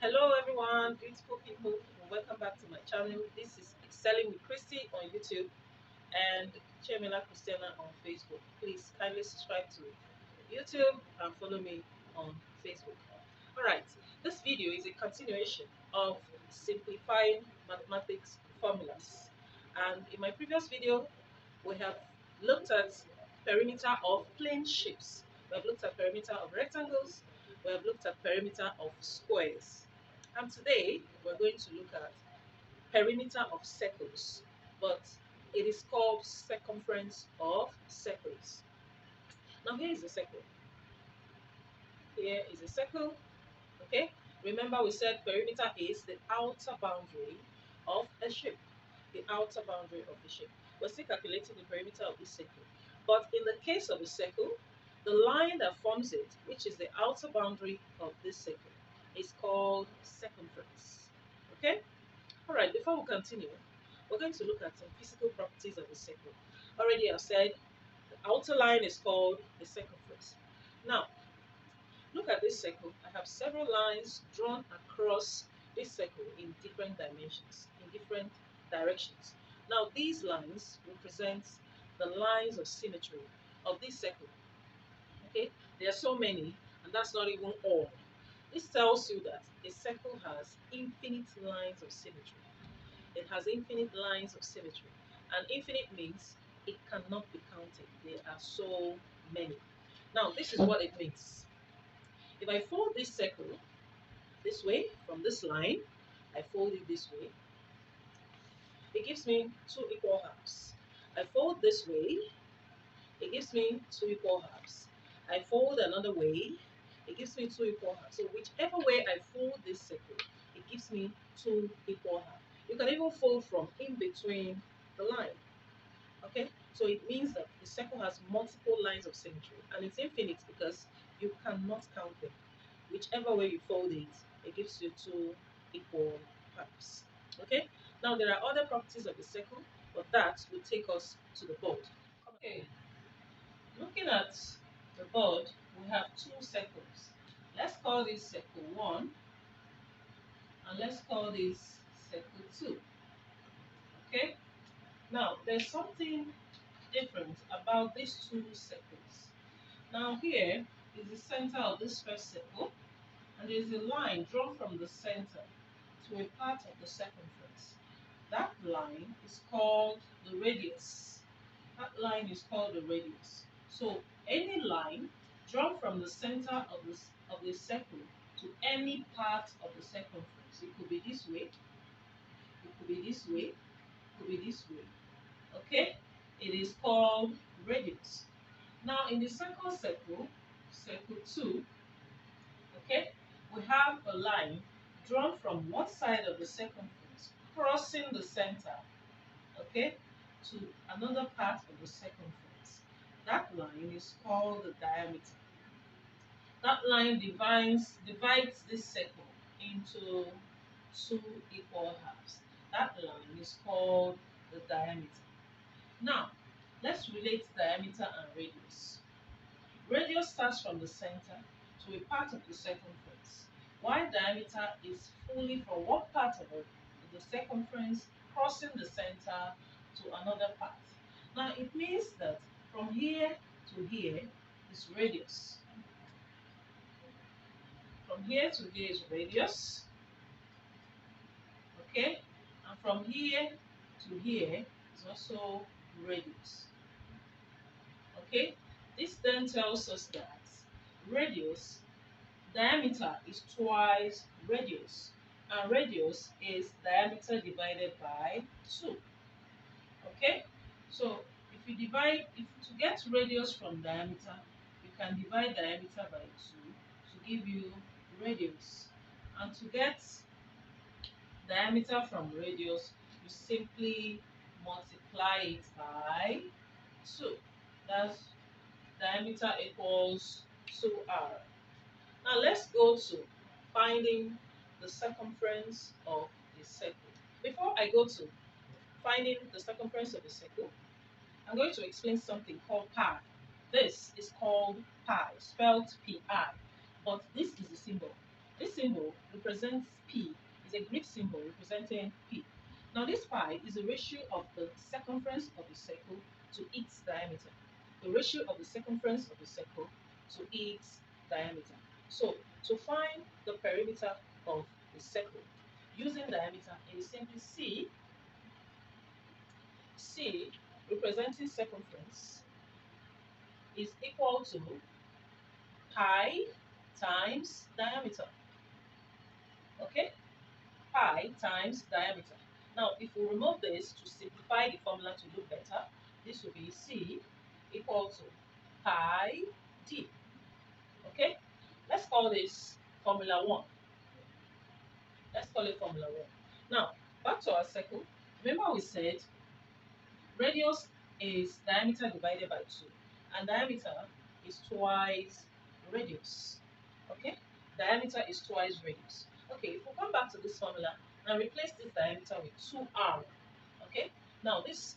Hello everyone, beautiful people, welcome back to my channel. This is Excelling with Christy on YouTube and Chemila Christiana on Facebook. Please kindly subscribe to YouTube and follow me on Facebook. Alright, this video is a continuation of simplifying mathematics formulas. And in my previous video, we have looked at perimeter of plane shapes. We have looked at perimeter of rectangles. We have looked at perimeter of squares. And today we're going to look at perimeter of circles, but it is called circumference of circles. Now here is a circle. Here is a circle. Okay. Remember we said perimeter is the outer boundary of a shape. The outer boundary of the shape. We're still calculating the perimeter of this circle. But in the case of a circle, the line that forms it, which is the outer boundary of this circle, is called circumference. Okay? Alright, before we continue, we're going to look at some physical properties of a circle. Already I've said the outer line is called the circumference. Now, look at this circle. I have several lines drawn across this circle in different dimensions, in different directions. Now, these lines represent the lines of symmetry of this circle. Okay, there are so many, and that's not even all. This tells you that a circle has infinite lines of symmetry. It has infinite lines of symmetry. And infinite means it cannot be counted. There are so many. Now, this is what it means. If I fold this circle this way, from this line, I fold it this way, it gives me two equal halves. I fold this way, it gives me two equal halves. I fold another way, it gives me two equal halves. So whichever way I fold this circle, it gives me two equal halves. You can even fold from in between the line. Okay, so it means that the circle has multiple lines of symmetry and it's infinite because you cannot count them. Whichever way you fold it, it gives you two equal halves. Okay, now there are other properties of the circle, but that will take us to the board. Okay, looking at the board, we have two circles. Let's call this circle 1 and let's call this circle 2. Okay, now there's something different about these two circles. Now here is the center of this first circle, and there is a line drawn from the center to a part of the circumference. That line is called the radius. That line is called the radius. So any line drawn from the center of the circle to any part of the circumference, it could be this way, it could be this way, it could be this way. Okay, it is called radius. Now in the second circle, circle 2, okay, we have a line drawn from one side of the circumference, crossing the center, okay, to another part of the circumference. That line is called the diameter. That line divides this circle into two equal halves. That line is called the diameter. Now, let's relate diameter and radius. Radius starts from the center to a part of the circumference, while diameter is fully from one part of the circumference crossing the center to another part. Now it means that from here to here is radius. From here to here is radius. Okay? And from here to here is also radius. Okay? This then tells us that radius diameter is twice radius, and radius is diameter divided by 2. Okay, so if to get radius from diameter, you can divide diameter by 2 to give you radius, and to get diameter from radius, you simply multiply it by 2. That's diameter equals 2r. Now let's go to finding the circumference of a circle. Before I go to finding the circumference of a circle, I'm going to explain something called pi. This is called pi, spelled pi, but this is a symbol. This symbol represents P. It's a Greek symbol representing P. Now this pi is the ratio of the circumference of the circle to its diameter. The ratio of the circumference of the circle to its diameter. So to find the perimeter of the circle using diameter, it is simply C representing circumference is equal to pi times diameter. Okay? Pi times diameter. Now, if we remove this to simplify the formula to look better, this will be C equal to pi d. Okay? Let's call this formula 1. Let's call it formula 1. Now, back to our circle. Remember we said radius is diameter divided by 2, and diameter is twice radius. Okay? Diameter is twice radius. Okay, if we come back to this formula and replace this diameter with 2r, okay? Now this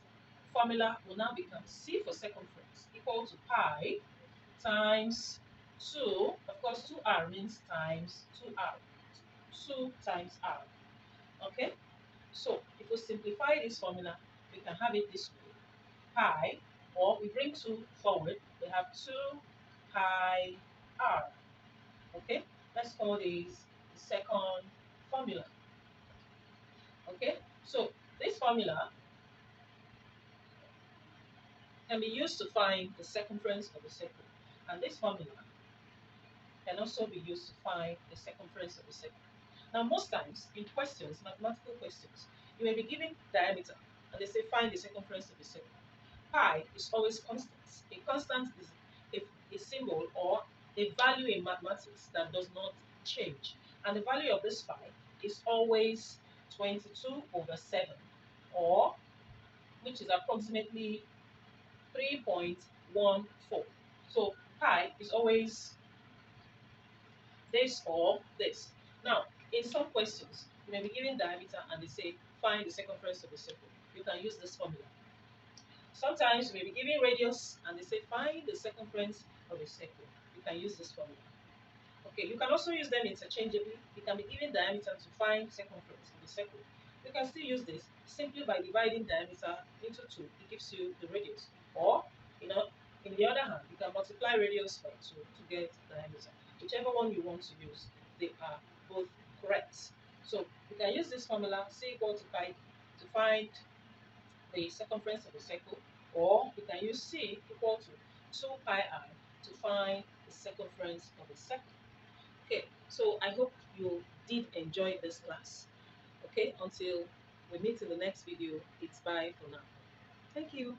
formula will now become C for circumference equal to pi times 2, of course 2r means times 2r, 2 times r, okay? So if we simplify this formula, we can have it this way, pi, or we bring 2 forward, we have 2 pi r, okay? Let's call this the second formula, okay? So this formula can be used to find the circumference of the circle, and this formula can also be used to find the circumference of the circle. Now, most times in questions, mathematical questions, you may be given diameter, and they say find the circumference of the circle. Pi is always constant. A constant is a symbol or a value in mathematics that does not change. And the value of this pi is always 22 over 7, or which is approximately 3.14. So pi is always this or this. Now, in some questions, you may be given diameter and they say find the circumference of the circle. You can use this formula. Sometimes you may be given radius and they say find the circumference of a circle. You can use this formula. Okay, you can also use them interchangeably. You can be given diameter to find circumference of the circle. You can still use this simply by dividing diameter into 2. It gives you the radius. Or, in the other hand, you can multiply radius by 2 to get diameter. Whichever one you want to use, they are both correct. So you can use this formula, C equal to pi, to find the circumference of the circle, or you can use C equal to 2 pi r to find the circumference of the circle. Okay, so I hope you did enjoy this class. Okay, until we meet in the next video, it's bye for now. Thank you.